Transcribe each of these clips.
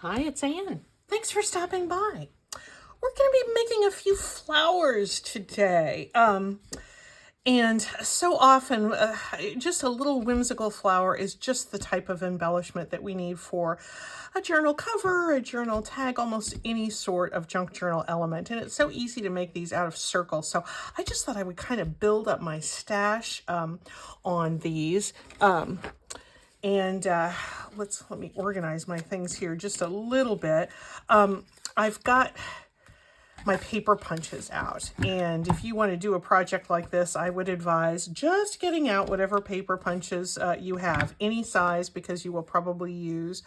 Hi, it's Anne. Thanks for stopping by. We're going to be making a few flowers today. And so often, just a little whimsical flower is just the type of embellishment that we need for a journal cover, a journal tag, almost any sort of junk journal element. And it's so easy to make these out of circles. So I just thought I would kind of build up my stash on these. Let me organize my things here just a little bit. I've got my paper punches out, and if you want to do a project like this, I would advise just getting out whatever paper punches you have, any size, because you will probably use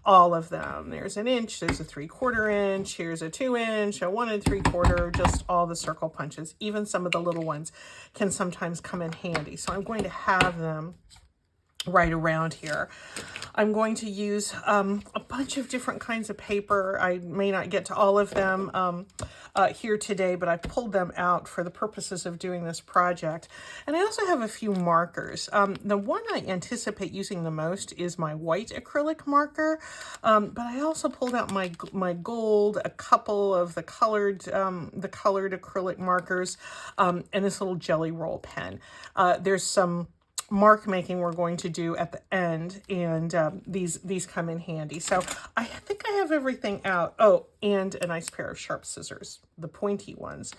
all of them. There's an inch, there's a 3/4 inch, here's a 2 inch, a 1 3/4, just all the circle punches. Even some of the little ones can sometimes come in handy. So I'm going to have them right around here. I'm going to use a bunch of different kinds of paper. I may not get to all of them here today, but I pulled them out for the purposes of doing this project. And I also have a few markers. The one I anticipate using the most is my white acrylic marker, but I also pulled out my gold, a couple of the colored acrylic markers, and this little jelly roll pen. There's some mark making we're going to do at the end, and these come in handy. So I think I have everything out. Oh, and a nice pair of sharp scissors, the pointy ones.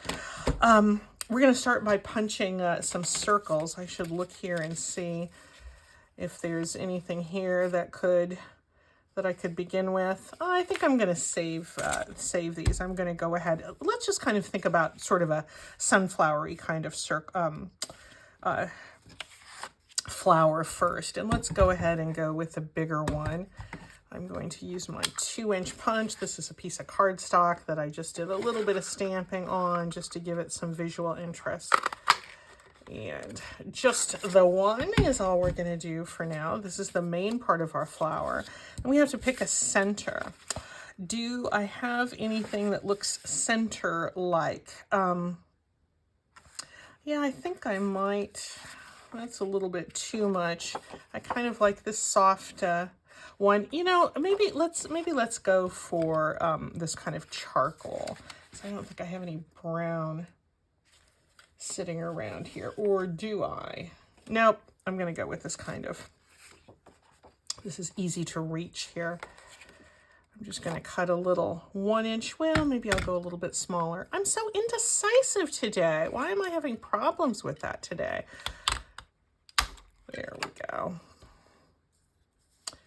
We're going to start by punching some circles. I should look here and see if there's anything here that I could begin with. I think I'm going to save these. I'm going to go ahead. Let's just kind of think about sort of a sunflowery kind of flower first, and let's go ahead and go with the bigger one. I'm going to use my 2-inch punch. This is a piece of cardstock that I just did a little bit of stamping on just to give it some visual interest. And just the one is all we're going to do for now. This is the main part of our flower, and we have to pick a center. Do I have anything that looks center-like? Yeah, I think I might. That's a little bit too much. I kind of like this soft one. You know, maybe let's go for this kind of charcoal. So I don't think I have any brown sitting around here, or do I? Nope, I'm gonna go with this kind of. This is easy to reach here. I'm just gonna cut a little 1-inch. Well, maybe I'll go a little bit smaller. I'm so indecisive today. Why am I having problems with that today? There we go.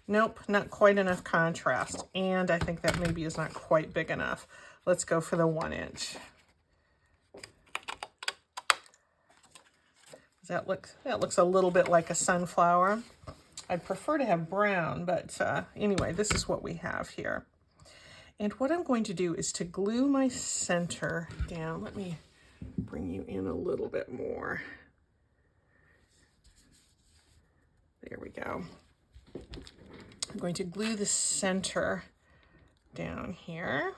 Nope, not quite enough contrast. And I think that maybe is not quite big enough. Let's go for the 1-inch. That looks a little bit like a sunflower. I'd prefer to have brown, but anyway, this is what we have here. And what I'm going to do is to glue my center down. Let me bring you in a little bit more. There we go. I'm going to glue the center down here.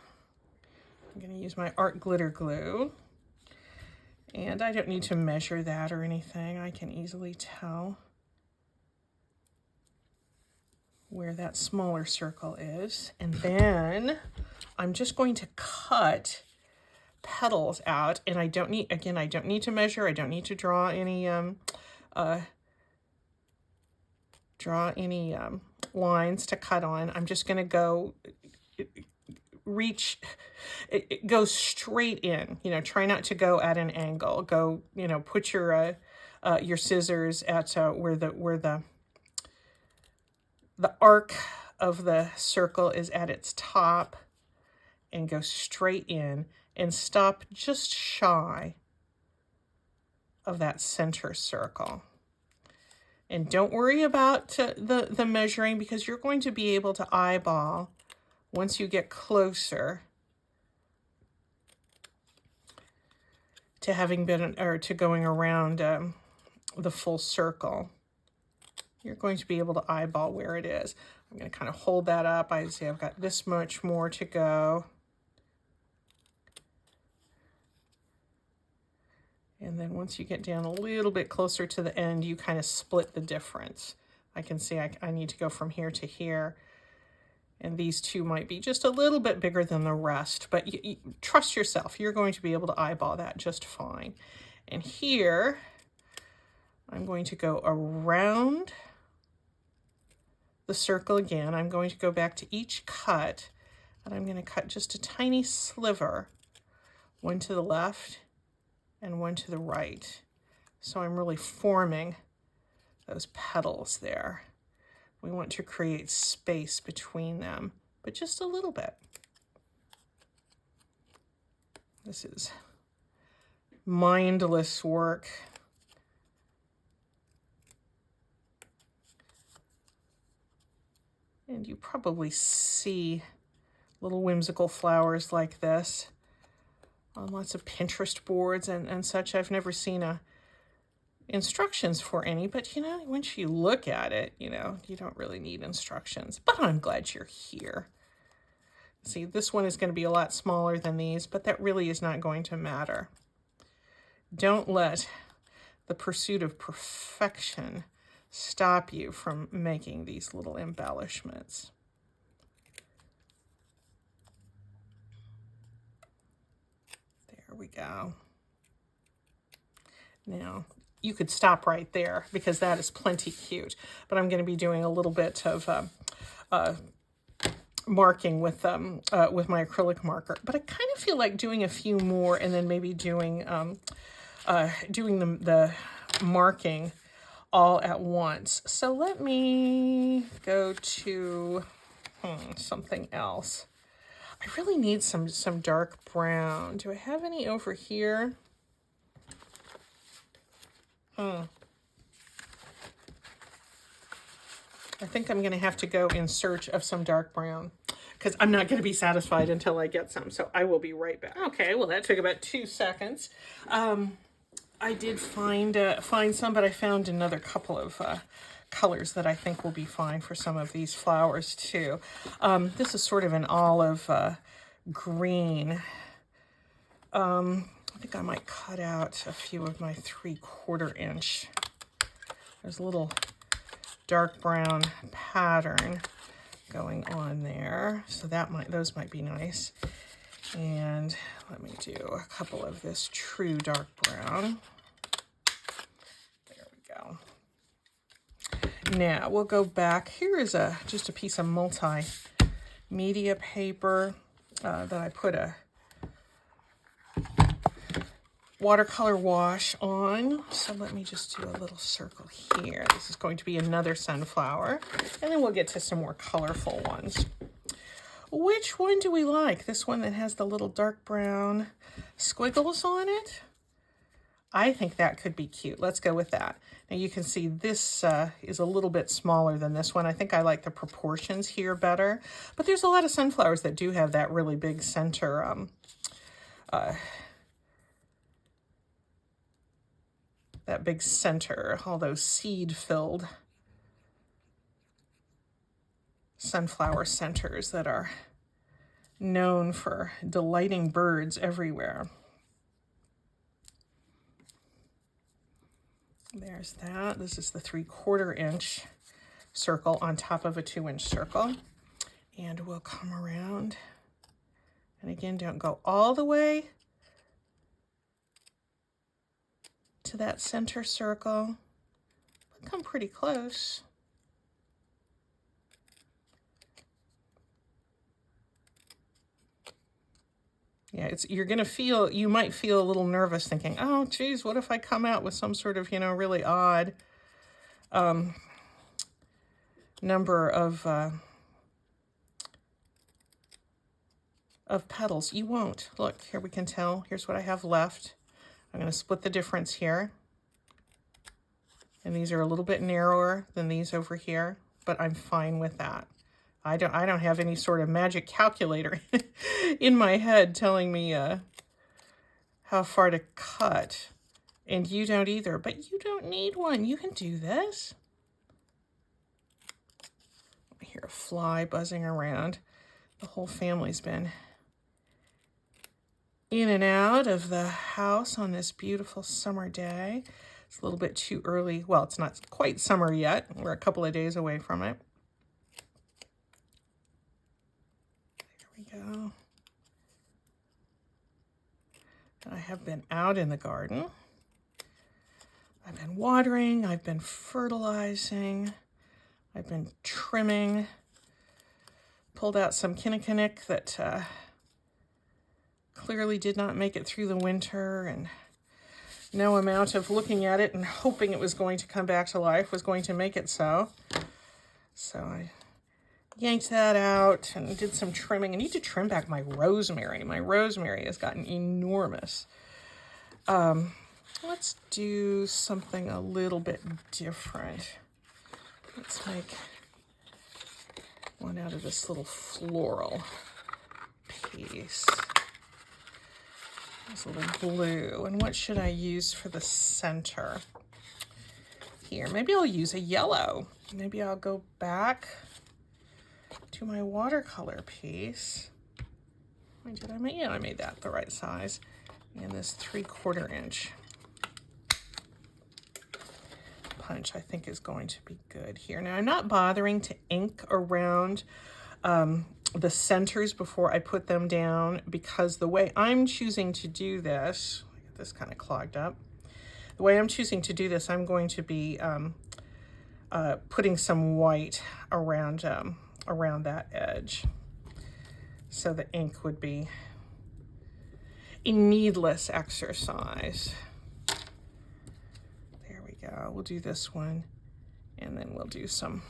I'm going to use my art glitter glue. And I don't need to measure that or anything. I can easily tell where that smaller circle is. And then I'm just going to cut petals out. And I don't need to measure. I don't need to draw any lines to cut on. I'm just going to go go straight in. You know, try not to go at an angle. Go, you know, put your scissors at where the arc of the circle is at its top, and go straight in and stop just shy of that center circle. And don't worry about the measuring, because you're going to be able to eyeball once you get closer to having been, or to going around the full circle. You're going to be able to eyeball where it is. I'm going to kind of hold that up. I see I've got this much more to go. And then once you get down a little bit closer to the end, you kind of split the difference. I can see I need to go from here to here. And these two might be just a little bit bigger than the rest, but you trust yourself. You're going to be able to eyeball that just fine. And here, I'm going to go around the circle again. I'm going to go back to each cut, and I'm going to cut just a tiny sliver, one to the left and one to the right. So I'm really forming those petals there. We want to create space between them, but just a little bit. This is mindless work. And you probably see little whimsical flowers like this on lots of Pinterest boards and such. I've never seen instructions for any, but you know, once you look at it, you know, you don't really need instructions. But I'm glad you're here. See, this one is going to be a lot smaller than these, but that really is not going to matter. Don't let the pursuit of perfection stop you from making these little embellishments. There we go. Now, you could stop right there because that is plenty cute, but I'm going to be doing a little bit of marking with my acrylic marker. But I kind of feel like doing a few more and then maybe doing the marking all at once. So let me go to something else. I really need some dark brown. Do I have any over here? I think I'm going to have to go in search of some dark brown because I'm not going to be satisfied until I get some. So I will be right back. Okay, well, that took about 2 seconds. I did find some, but I found another couple of colors that I think will be fine for some of these flowers too. This is sort of an olive green. I think I might cut out a few of my 3/4 inch. There's a little dark brown pattern going on there, so those might be nice. And let me do a couple of this true dark brown. There we go. Now we'll go back. Here is just a piece of multimedia paper that I put a watercolor wash on. So let me just do a little circle here. This is going to be another sunflower, and then we'll get to some more colorful ones. Which one do we like? This one that has the little dark brown squiggles on it? I think that could be cute. Let's go with that. Now you can see this is a little bit smaller than this one. I think I like the proportions here better, but there's a lot of sunflowers that do have that really big center all those seed-filled sunflower centers that are known for delighting birds everywhere. There's that. This is the 3/4 inch circle on top of a 2-inch circle. And we'll come around. And again, don't go all the way to that center circle, but come pretty close. Yeah, you might feel a little nervous thinking, oh, geez, what if I come out with some sort of, really odd number of petals. You won't. Look, here we can tell. Here's what I have left. I'm going to split the difference here. And these are a little bit narrower than these over here, but I'm fine with that. I don't have any sort of magic calculator in my head telling me how far to cut. And you don't either, but you don't need one. You can do this. I hear a fly buzzing around. The whole family's been in and out of the house on this beautiful summer day. It's a little bit too early. Well, it's not quite summer yet. We're a couple of days away from it. we go. And I have been out in the garden. I've been watering, I've been fertilizing, I've been trimming, pulled out some kinnikinick that clearly did not make it through the winter, and no amount of looking at it and hoping it was going to come back to life was going to make it so. So I yanked that out and did some trimming. I need to trim back my rosemary. My rosemary has gotten enormous. Let's do something a little bit different. Let's make one out of this little floral piece. This little blue. And what should I use for the center? Here, maybe I'll use a yellow. Maybe I'll go back to my watercolor piece. Did I make? Yeah, I made that the right size. And this 3/4 inch punch I think is going to be good here. Now I'm not bothering to ink around the centers before I put them down, because the way I'm choosing to do this, I get this kind of clogged up. The way I'm choosing to do this, I'm going to be putting some white around that edge, so the ink would be a needless exercise. There we go. We'll do this one, and then we'll do some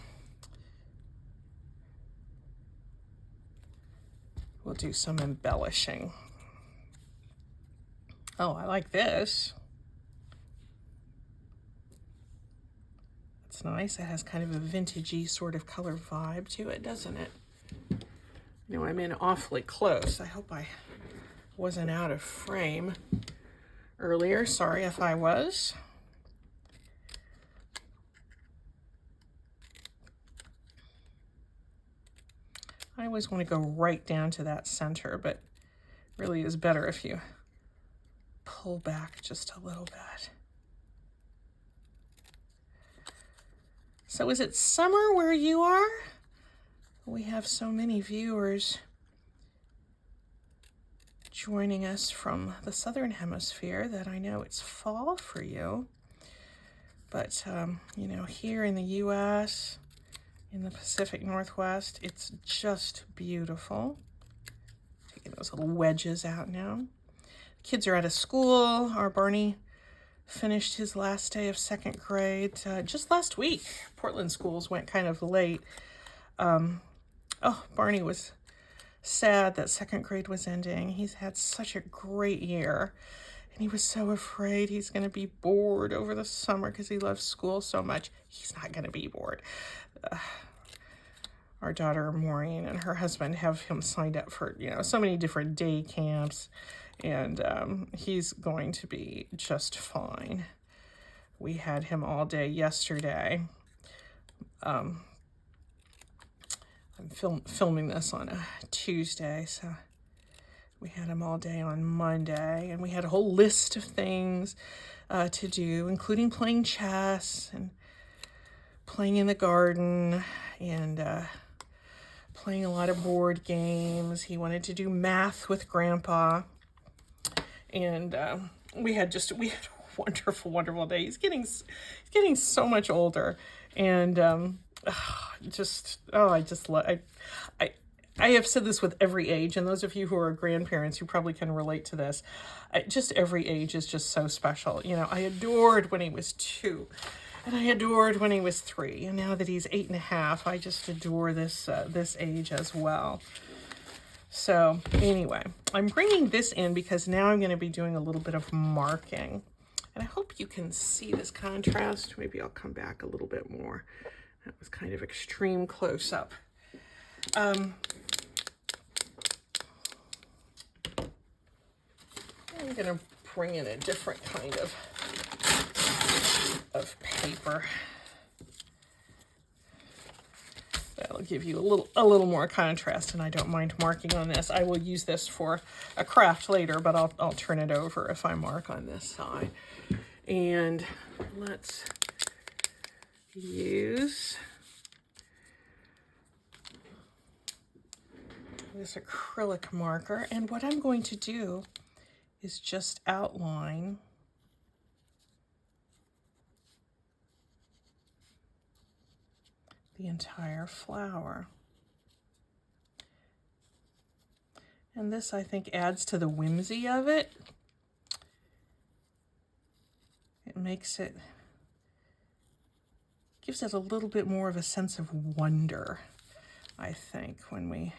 embellishing. Oh, I like this. It's nice. It has kind of a vintagey sort of color vibe to it, doesn't it? You know, I'm in awfully close. I hope I wasn't out of frame earlier. Sorry if I was. I always want to go right down to that center, but really is better if you pull back just a little bit. So is it summer where you are? We have so many viewers joining us from the Southern Hemisphere that I know it's fall for you. But, you know, here in the U.S., in the Pacific Northwest, it's just beautiful. Taking those little wedges out now. Kids are out of school. Our Barney finished his last day of 2nd grade just last week. Portland schools went kind of late. Oh, Barney was sad that 2nd grade was ending. He's had such a great year, and he was so afraid he's going to be bored over the summer because he loves school so much. He's not going to be bored. Our daughter Maureen and her husband have him signed up for, you know, so many different day camps, and he's going to be just fine. We had him all day yesterday. I'm filming this on a Tuesday, so we had him all day on Monday, and we had a whole list of things to do, including playing chess and playing in the garden and playing a lot of board games. He wanted to do math with Grandpa, and we had a wonderful day. He's getting so much older, and I have said this with every age, and those of you who are grandparents, you probably can relate to this. Just every age is just so special. You know, I adored when he was 2, and I adored when he was 3, and now that he's 8.5, I just adore this age as well. So anyway, I'm bringing this in because now I'm going to be doing a little bit of marking, and I hope you can see this contrast. Maybe I'll come back a little bit more. That was kind of extreme close up. I'm going to bring in a different kind of paper. That'll give you a little more contrast, and I don't mind marking on this. I will use this for a craft later, but I'll turn it over if I mark on this side. And let's use this acrylic marker, and what I'm going to do is just outline the entire flower. And this, I think, adds to the whimsy of it. It makes it, gives it a little bit more of a sense of wonder, I think, when we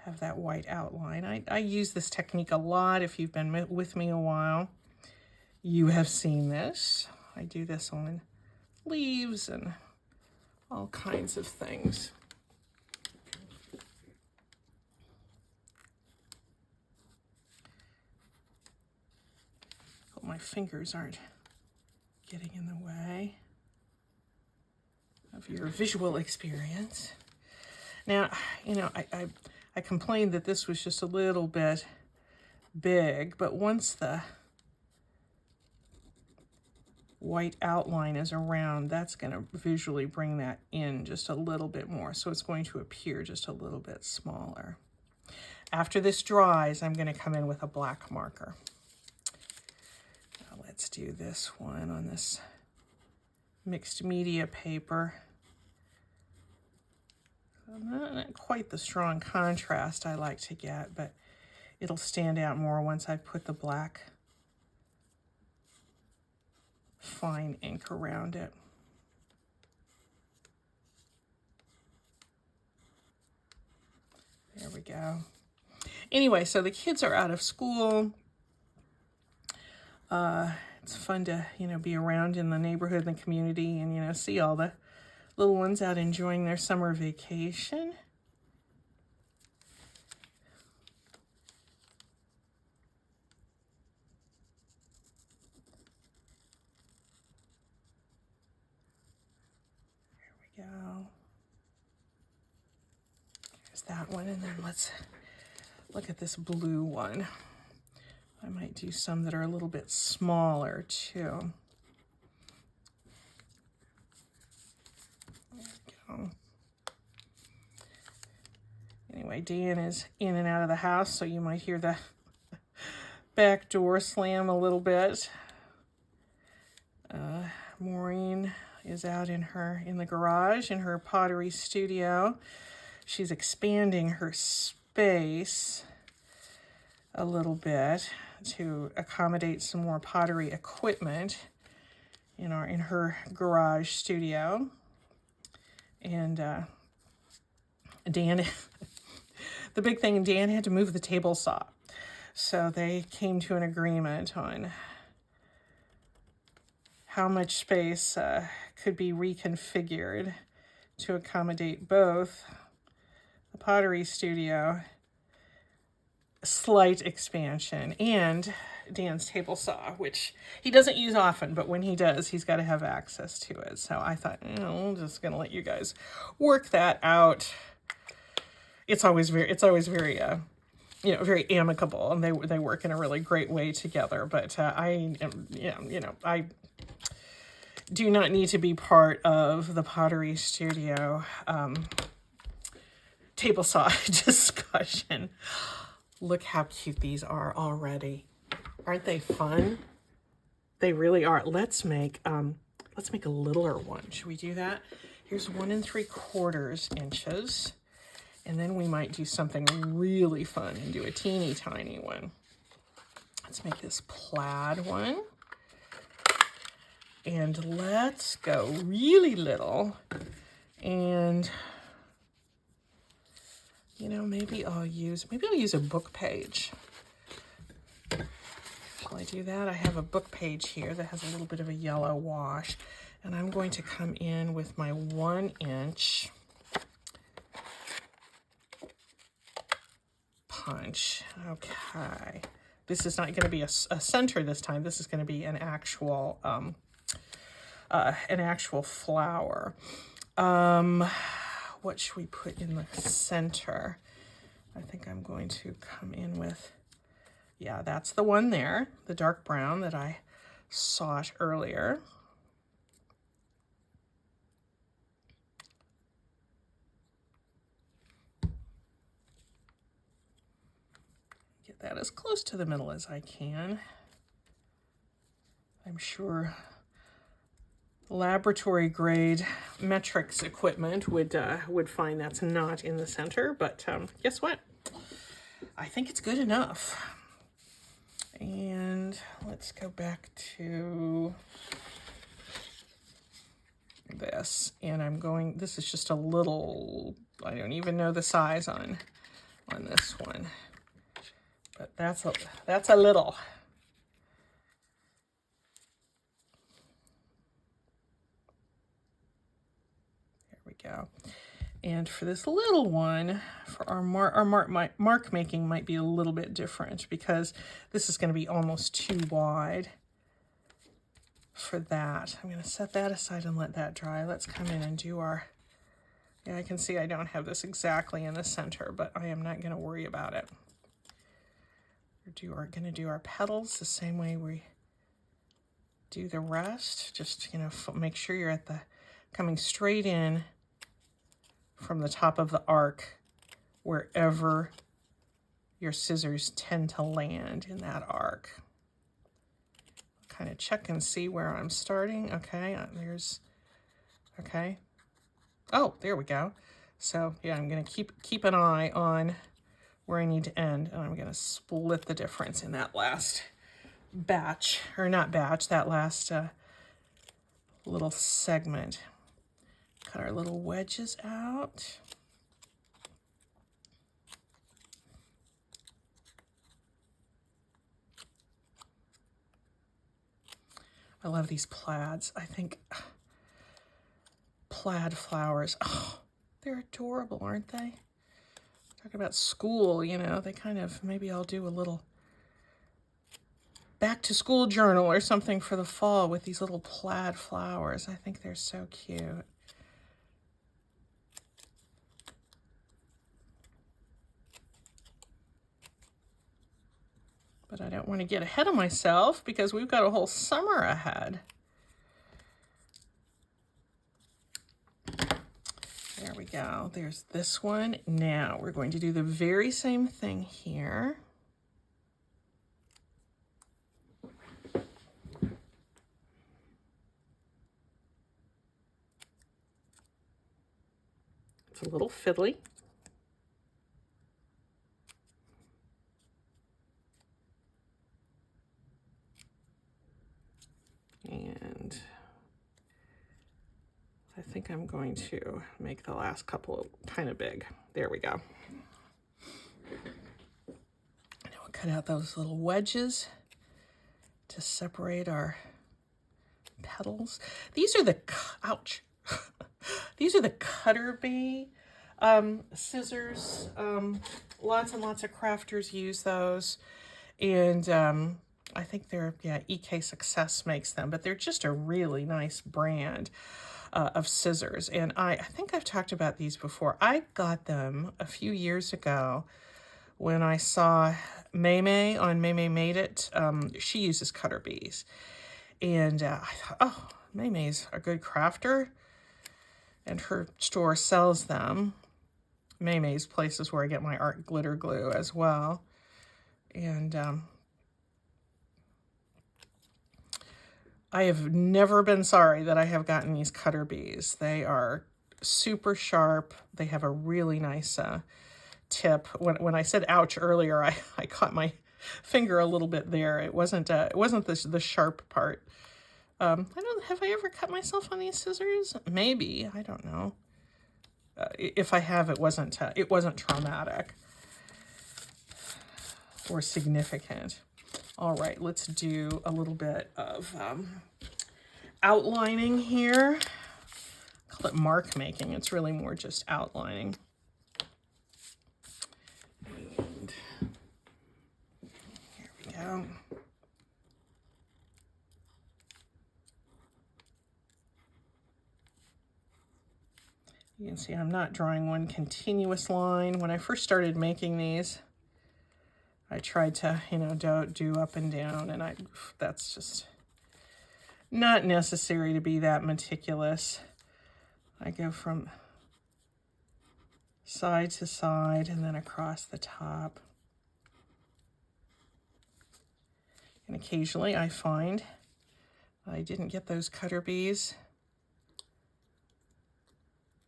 have that white outline. I use this technique a lot. If you've been with me a while, you have seen this. I do this on leaves and all kinds of things. Hope my fingers aren't getting in the way of your visual experience. Now, you know, I complained that this was just a little bit big, but once the white outline is around, that's going to visually bring that in just a little bit more. So it's going to appear just a little bit smaller. After this dries, I'm going to come in with a black marker. Now let's do this one on this mixed media paper. Not quite the strong contrast I like to get, but it'll stand out more once I put the black fine ink around it. There we go. Anyway, so the kids are out of school. It's fun to, you know, be around in the neighborhood and the community and, you know, see all the little ones out enjoying their summer vacation. There we go. There's that one, and then let's look at this blue one. I might do some that are a little bit smaller too. Anyway, Dan is in and out of the house, so you might hear the back door slam a little bit. Maureen is out in the garage in her pottery studio. She's expanding her space a little bit to accommodate some more pottery equipment in her garage studio. And Dan, the big thing, Dan had to move the table saw. So they came to an agreement on how much space could be reconfigured to accommodate both the pottery studio, slight expansion, and Dan's table saw, which he doesn't use often, but when he does, he's got to have access to it. So I thought, I'm just going to let you guys work that out. It's always very, you know, very amicable, and they work in a really great way together. But I do not need to be part of the pottery studio table saw discussion. Look how cute these are already. Aren't they fun? They really are. Let's make a littler one. Should we do that? Here's 1 3/4 inches. And then we might do something really fun and do a teeny tiny one. Let's make this plaid one. And let's go really little. And, you know, maybe I'll use a book page. Shall I do that? I have a book page here that has a little bit of a yellow wash. And I'm going to come in with my 1 inch punch. Okay. This is not going to be a center this time. This is going to be an actual flower. What should we put in the center? I think I'm going to come in with, yeah, that's the one there, the dark brown that I sought earlier. get that as close to the middle as I can. I'm sure laboratory grade metrics equipment would find that's not in the center, but guess what? I think it's good enough. And let's go back to this, and I'm going, this is just a little, I don't even know the size on this one, but that's a little. There we go. And for this little one, for our mark making might be a little bit different because this is going to be almost too wide for that. I'm going to set that aside and let that dry. Let's come in and do our, yeah, I can see I don't have this exactly in the center, but I am not going to worry about it. We're going to do our petals the same way we do the rest. Just, you know, make sure you're at the, coming straight in from the top of the arc, wherever your scissors tend to land in that arc. Kind of check and see where I'm starting. Okay, there's, okay. Oh, there we go. So yeah, I'm gonna keep an eye on where I need to end, and I'm gonna split the difference in that last batch, or not batch, that last little segment. Cut our little wedges out. I love these plaids. I think plaid flowers, oh, they're adorable, aren't they? Talking about school, you know, they kind of, maybe I'll do a little back to school journal or something for the fall with these little plaid flowers. I think they're so cute. But I don't want to get ahead of myself because we've got a whole summer ahead. There we go. There's this one. Now we're going to do the very same thing here. It's a little fiddly. And I think I'm going to make the last couple kind of big. There we go. Now we'll cut out those little wedges to separate our petals. These are the, ouch. These are the cutter bee scissors. Lots and lots of crafters use those. And I think they're, yeah, EK Success makes them, but they're just a really nice brand of scissors. And I think I've talked about these before. I got them a few years ago when I saw May on May Made It. She uses cutter bees. And I thought, oh, May's a good crafter. And her store sells them. May's places where I get my art glitter glue as well. And I have never been sorry that I have gotten these cutter bees. They are super sharp. They have a really nice tip. When I said ouch earlier, I caught my finger a little bit there. It wasn't the sharp part. Have I ever cut myself on these scissors? Maybe, I don't know. If I have, it wasn't traumatic or significant. All right, let's do a little bit of outlining here. I call it mark making. It's really more just outlining. And here we go. You can see I'm not drawing one continuous line. When I first started making these, I tried to, you know, do up and down, and that's just not necessary to be that meticulous. I go from side to side and then across the top. And occasionally I find I didn't get those cutter bees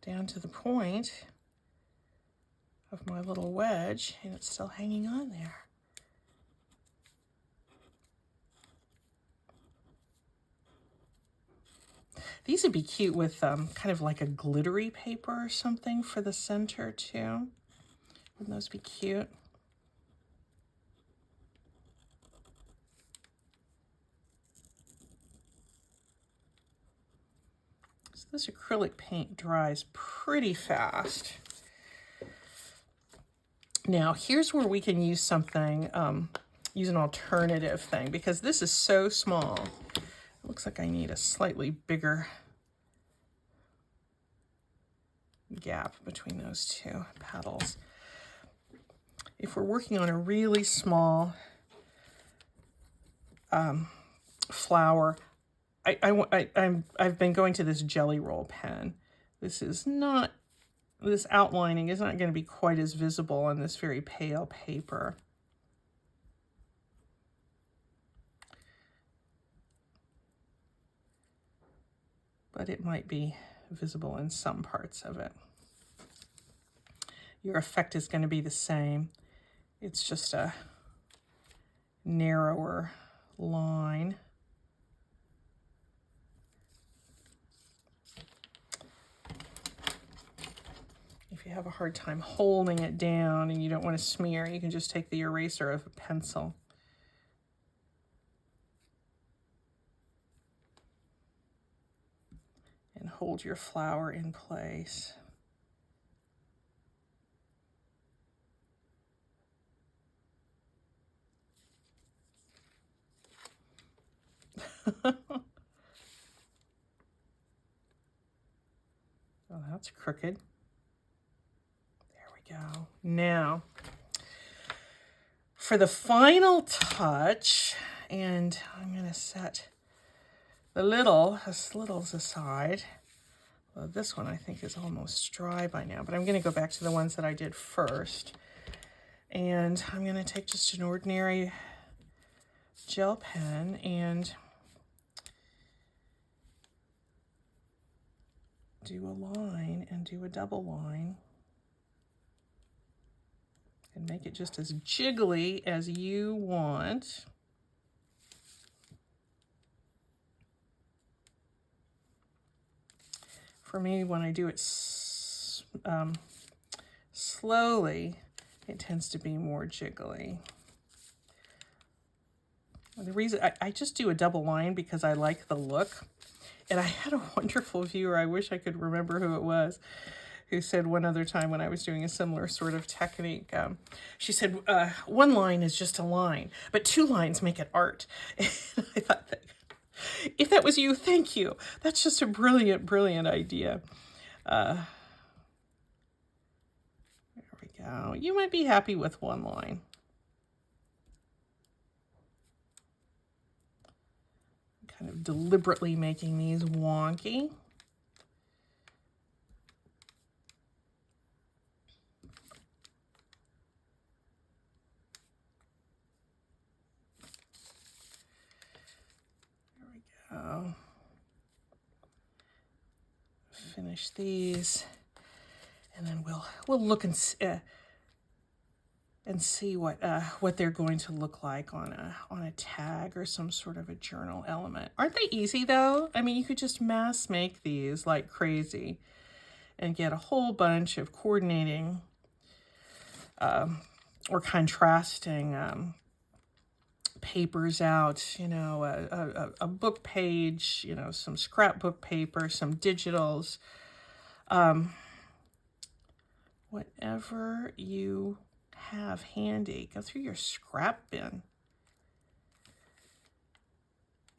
down to the point of my little wedge, and it's still hanging on there. These would be cute with kind of like a glittery paper or something for the center too. Wouldn't those be cute? So this acrylic paint dries pretty fast. Now here's where we can use something, use an alternative thing, because this is so small. It looks like I need a slightly bigger gap between those two petals. If we're working on a really small flower, I've been going to this jelly roll pen. This outlining is not going to be quite as visible on this very pale paper. But it might be visible in some parts of it. Your effect is going to be the same. It's just a narrower line. If you have a hard time holding it down and you don't want to smear, you can just take the eraser of a pencil. And hold your flower in place. Oh, that's crooked. There we go. Now, for the final touch, and I'm going to set the littles aside. Well, this one I think is almost dry by now, but I'm going to go back to the ones that I did first. And I'm going to take just an ordinary gel pen and do a line and do a double line and make it just as jiggly as you want. For me, when I do it slowly, it tends to be more jiggly. The reason I just do a double line because I like the look. And I had a wonderful viewer, I wish I could remember who it was, who said one other time when I was doing a similar sort of technique, she said, one line is just a line, but two lines make it art. And I thought, that, if that was you, thank you. That's just a brilliant, brilliant idea. There we go. You might be happy with one line. Kind of deliberately making these wonky. There we go. Finish these, and then we'll look and see what they're going to look like on a tag or some sort of a journal element. Aren't they easy though? I mean, you could just mass make these like crazy and get a whole bunch of coordinating or contrasting papers out, you know, a book page, you know, some scrapbook paper, some digitals, whatever you have handy. Go through your scrap bin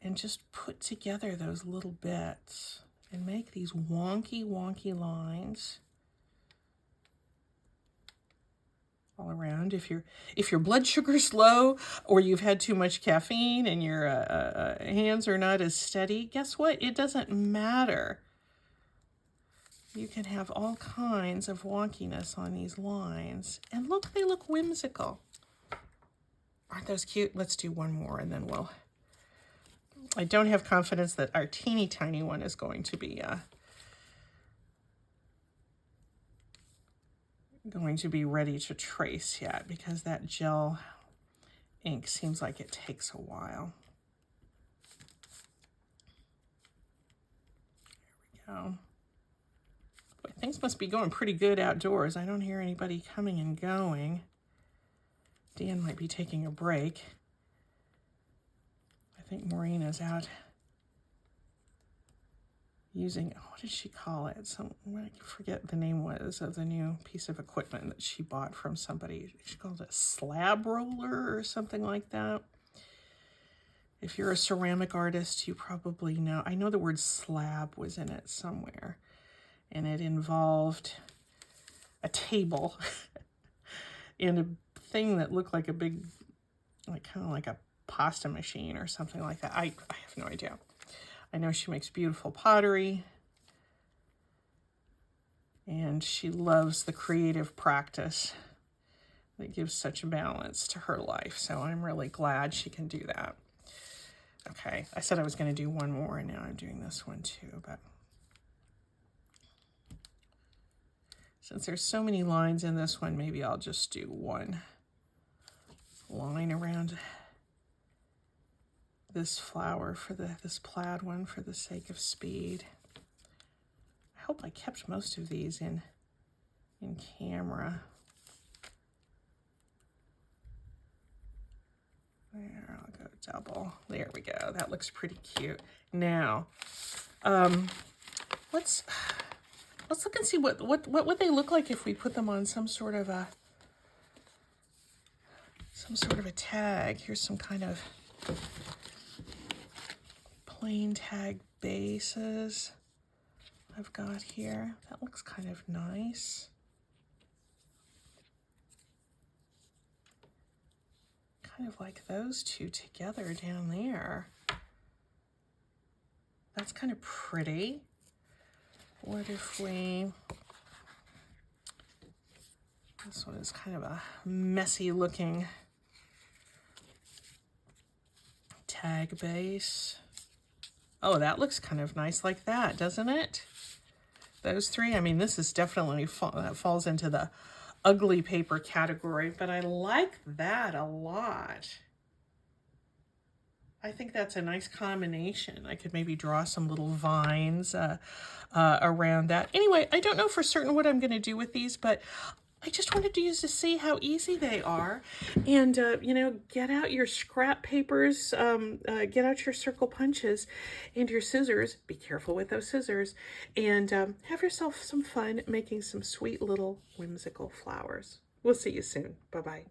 and just put together those little bits and make these wonky, wonky lines all around. If your blood sugar's low or you've had too much caffeine and your hands are not as steady, guess what? It doesn't matter. You can have all kinds of wonkiness on these lines. And look, they look whimsical. Aren't those cute? Let's do one more and then we'll... I don't have confidence that our teeny tiny one is going to be ready to trace yet, because that gel ink seems like it takes a while. There we go. Boy, things must be going pretty good outdoors. I don't hear anybody coming and going. Dan might be taking a break. I think Maureen's out using, what did she call it? I forget the name was of the new piece of equipment that she bought from somebody. She called it a slab roller or something like that. If you're a ceramic artist, you probably know. I know the word slab was in it somewhere, and it involved a table and a thing that looked like a big, like kind of like a pasta machine or something like that. I have no idea. I know she makes beautiful pottery, and she loves the creative practice that gives such a balance to her life. So I'm really glad she can do that. Okay, I said I was going to do one more, and now I'm doing this one too. But since there's so many lines in this one, maybe I'll just do one line around this flower for this plaid one for the sake of speed. I hope I kept most of these in camera. There, I'll go double. There we go. That looks pretty cute. Now, let's look and see what would they look like if we put them on some sort of a tag. Here's some kind of plain tag bases I've got here. That looks kind of nice. Kind of like those two together down there. That's kind of pretty. What if we... This one is kind of a messy looking tag base. Oh, that looks kind of nice like that, doesn't it? Those three, I mean, this is definitely that falls into the ugly paper category, but I like that a lot. I think that's a nice combination. I could maybe draw some little vines around that. Anyway, I don't know for certain what I'm going to do with these, but I just wanted to use to see how easy they are. And, you know, get out your scrap papers, get out your circle punches and your scissors. Be careful with those scissors. And have yourself some fun making some sweet little whimsical flowers. We'll see you soon. Bye-bye.